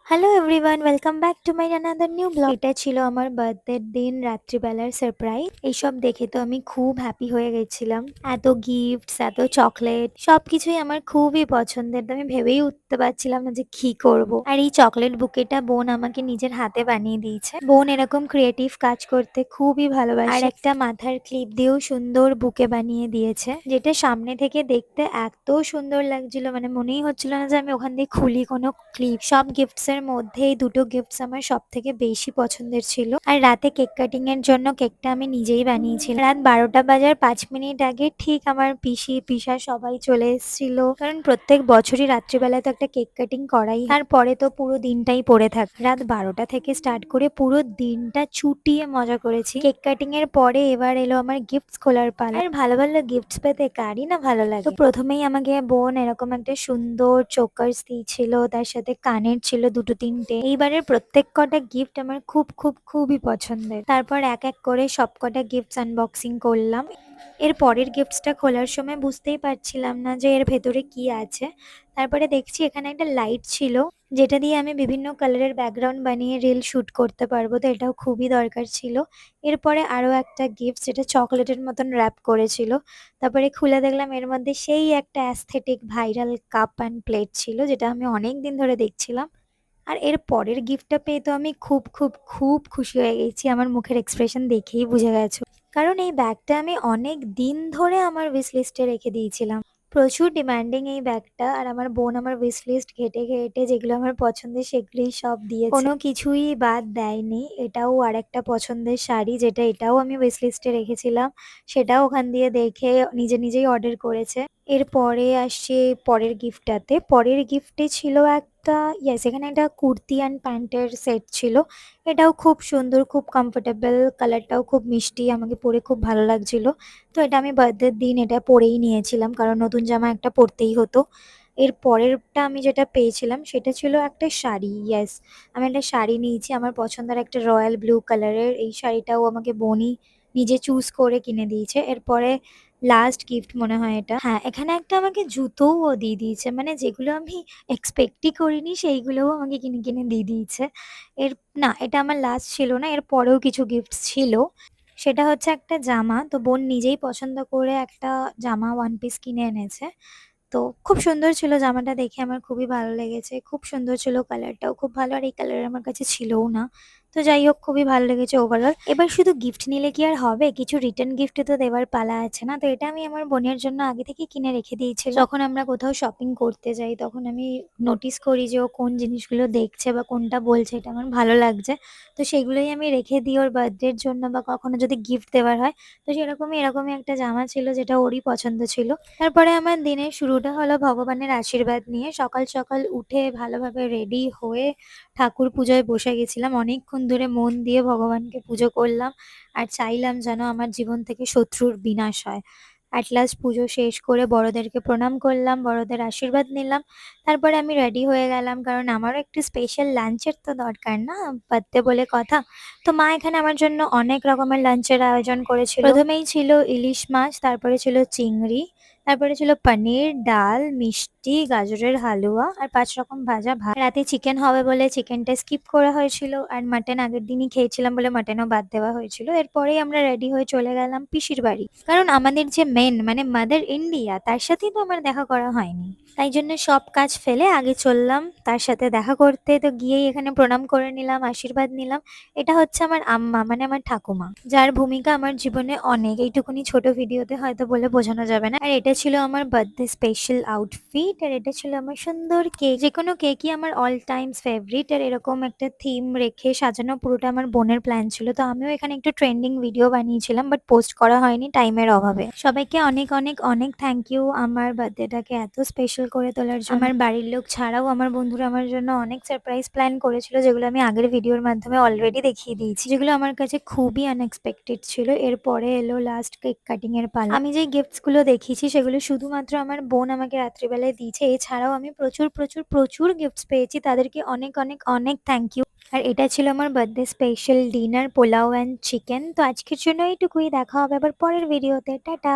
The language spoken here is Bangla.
Hello everyone, welcome back to my another new blog. এটা ছিল আমার বার্থডের দিন, রাত্রিবেলার সারপ্রাইজ। এইসব দেখে তো আমি খুব হ্যাপি হয়ে গেছিলাম। এত গিফটস, এত চকলেট, সবকিছুই আমার খুবই পছন্দের। তো আমি ভেবেই উঠতে পারছিলাম না যে কি করব। আর এই চকলেট বুকেটা বোন আমাকে নিজের হাতে বানিয়ে দিয়েছে। বোন এরকম ক্রিয়েটিভ কাজ করতে খুবই ভালোবাসে। আর একটা মাথার ক্লিপ দিয়েও সুন্দর বুকে বানিয়ে দিয়েছে, যেটা সামনে থেকে দেখতে এত সুন্দর লাগছিল, মানে মনেই হচ্ছিল না যে আমি ওখান দিয়ে খুলি কোনো ক্লিপ। সব গিফটস এর মধ্যে এই দুটো গিফটস আমার সব থেকে বেশি পছন্দের ছিল। আর রাতে কেক কাটিং এর জন্য কেকটা আমি নিজেই বানিয়েছিলাম। রাত 12টা বাজার 5 মিনিট আগে ঠিক আমার পিসি পিসা সবাই চলে এসেছিল, কারণ প্রত্যেক বছরই রাত্রিবেলায় তো একটা কেক কাটিং করাই। তারপরে তো পুরো দিনটাই পড়ে থাক। রাত 12টা থেকে স্টার্ট করে পুরো দিনটা চুটিয়ে মজা করেছি। কেক কাটিং এর পরে এবার এলো আমার গিফটস খোলার পালা। আর ভালো ভালো গিফটস পেতে কারই না ভালো লাগে। তো প্রথমেই আমাকে বোন এরকম একটা সুন্দর চোকার্স দিয়েছিল, তার সাথে কানের ছিল দুটো তিনটে। এইবারের প্রত্যেক কটা গিফট আমার খুব খুব খুবই পছন্দের। তারপর এক এক করে সব কটা গিফটস আনবক্সিং করলাম। এর পরের গিফটসটা খোলার সময় বুঝতেই পারছিলাম না যে এর ভেতরে কি আছে। তারপরে দেখছি এখানে একটা লাইট ছিল, যেটা দিয়ে আমি বিভিন্ন কালারের ব্যাকগ্রাউন্ড বানিয়ে রিল শুট করতে পারবো, তো এটাও খুবই দরকার ছিল। এরপরে আরো একটা গিফট, যেটা চকলেটের মতন র্যাপ করেছিল। তারপরে খুলে দেখলাম এর মধ্যে সেই একটা aesthetic viral cup and plate ছিল, যেটা আমি অনেক দিন ধরে দেখছিলাম। আর এর পরের গিফটটা পেয়ে তো আমি খুব খুব খুব খুশি হয়ে গেছি। আমার মুখের এক্সপ্রেশন দেখেই বুঝে গেছো, কারণ এই ব্যাগটা আমি অনেক দিন ধরে আমার উইশ লিস্টে রেখে দিয়েছিলাম। প্রচুর ডিমান্ডিং এই ব্যাগটা, আর আমার বোন আমার উইশ লিস্ট ঘেটে ঘেটে যেগুলো আমার পছন্দের সেগুলোই সব দিয়েছে, কোনো কিছুই বাদ দেয়নি। এটাও আরেকটা পছন্দের শাড়ি, যেটা এটাও আমি উইশ লিস্টে রেখেছিলাম, সেটাও ওখান দিয়ে দেখে নিজে নিজেই অর্ডার করেছে। এরপরে আসছে পরের গিফটটাতে। পরের গিফটে ছিল একটা, ইয়েস, এখানে একটা কুর্তি অ্যান্ড প্যান্টের সেট ছিল। এটাও খুব সুন্দর, খুব কমফোর্টেবল, কালারটাও খুব মিষ্টি, আমাকে পরে খুব ভালো লাগছিল। তো এটা আমি বার্থডের দিন এটা পরেই নিয়েছিলাম, কারণ নতুন জামা একটা পরতেই হতো। এর পরেরটা আমি যেটা পেয়েছিলাম সেটা ছিল একটা শাড়ি। ইয়েস, আমি একটা শাড়ি নিয়েছি আমার পছন্দের, একটা রয়্যাল ব্লু কালারের। এই শাড়িটাও আমাকে বোনই নিজে চুজ করে কিনে দিয়েছে। এরপরে লাস্ট গিফট মনে হয় এটা। হ্যাঁ, এখানে একটা আমাকে জুতোও ও দিয়ে দিয়েছে, মানে যেগুলো আমি এক্সপেক্টই করিনি সেইগুলোও আমাকে কিনে কিনে দিয়ে দিয়েছে। এর না, এটা আমার লাস্ট ছিল না, এর পরেও কিছু গিফটস ছিল। সেটা হচ্ছে একটা জামা। তো বোন নিজেই পছন্দ করে একটা জামা ওয়ান পিস কিনে এনেছে। তো খুব সুন্দর ছিল জামাটা, দেখে আমার খুবই ভালো লেগেছে। খুব সুন্দর ছিল, কালারটাও খুব ভালো, আর এই কালার আমার কাছে ছিলও না। তো যাই হোক, খুবই ভালো লেগেছে ওভারঅল। এবার শুধু গিফট নিলে কি আর হবে, কিছু রিটার্ন গিফট তো দেওয়ার পালা আছে না? তো এটা আমি আমার বোনের জন্য আগে থেকে কিনে রেখে দিয়েছিলাম। যখন আমরা কোথাও শপিং করতে যাই তখন আমি নোটিস করি যে ও কোন জিনিসগুলো দেখছে বা কোনটা বলছে এটা আমার ভালো লাগছে। তো সেগুলোই আমি রেখে দিই ওর বার্থডের জন্য, বা কখনো যদি গিফট দেওয়ার হয়। তো সেরকমই এরকমই একটা জামা ছিল যেটা ওরই পছন্দ ছিল। তারপরে আমার দিনের শুরুটা হলো ভগবানের আশীর্বাদ নিয়ে। সকাল সকাল উঠে ভালোভাবে রেডি হয়ে ঠাকুর পুজোয় বসে গেছিলাম। অনেকক্ষণ ধরে মন দিয়ে ভগবানকে পুজো করলাম, আর চাইলাম যেন আমার জীবন থেকে শত্রুর বিনাশ হয়। অ্যাট লাস্ট পুজো শেষ করে বড়দেরকে প্রণাম করলাম, বড়দের আশীর্বাদ নিলাম। তারপরে আমি রেডি হয়ে গেলাম, কারণ আমারও একটু স্পেশাল লাঞ্চের তো দরকার না, বার্থডে বলে কথা। তো মা এখানে আমার জন্য অনেক রকমের লাঞ্চের আয়োজন করেছিল। প্রথমেই ছিল ইলিশ মাছ, তারপরে ছিল চিংড়ি, তারপরে ছিল পনির, ডাল, মিষ্টি, গাজরের হালুয়া, আর 5 রকম ভাজা ভাত। রাতে চিকেন হবে বলে চিকেনটা স্কিপ করা হয়েছিল, আর মাটন আগের দিনই খেয়েছিলাম বলে মাটনও বাদ দেওয়া হয়েছিল। এরপরেই আমরা রেডি হয়ে চলে গেলাম পিসির বাড়ি, কারণ আমাদের যে মেন মানে মাদার ইন্ডিয়া, তার সাথেই তো আমার দেখা করা হয়নি। তাই জন্য সব কাজ ফেলে আগে চললাম তার সাথে দেখা করতে। তো গিয়েই এখানে প্রণাম করে নিলাম, আশীর্বাদ নিলাম। এটা হচ্ছে আমার আম্মা, মানে আমার ঠাকুমা, যার ভূমিকা আমার জীবনে অনেক। এইটুকুনি ছোট ভিডিওতে হয়তো বলে বোঝানো যাবে না। আর এটা ছিল আমার বার্থডে স্পেশাল আউটফিট, আর এটা ছিল আমার সুন্দর কেক। যে কোনো কেকই আমার অল টাইমস ফেভারিট, আর এরকম একটা থিম রেখে সাজানো পুরোটা আমার বোনের প্ল্যান ছিল। তো আমিও এখানে একটু ট্রেন্ডিং ভিডিও বানিয়েছিলাম, বাট পোস্ট করা হয়নি টাইমের অভাবে। সবাইকে অনেক অনেক অনেক থ্যাংক ইউ আমার বার্থডেটাকে এত স্পেশাল করে তোলার জন্য। আমার বাড়ির লোক ছাড়াও আমার বন্ধুরা আমার জন্য অনেক সারপ্রাইজ প্ল্যান করেছিল, যেগুলো আমি আগের ভিডিওর মাধ্যমে অলরেডি দেখিয়ে দিয়েছি, যেগুলো আমার কাছে খুবই আনএক্সপেক্টেড ছিল। এরপরে এলো লাস্ট কেক কাটিং এর পালা। আমি যে গিফটস গুলো দেখিয়েছি সেগুলো শুধুমাত্র আমার বোন আমাকে রাত্রিবেলায় দিয়েছে, এছাড়াও আমি প্রচুর প্রচুর প্রচুর গিফটস পেয়েছি, তাদেরকে অনেক অনেক অনেক থ্যাংক ইউ। আর এটা ছিল আমার birthday special dinner, pulao and chicken. তো আজকের জন্য এইটুকুই, দেখা হবে আবার পরের ভিডিওতে। টাটা।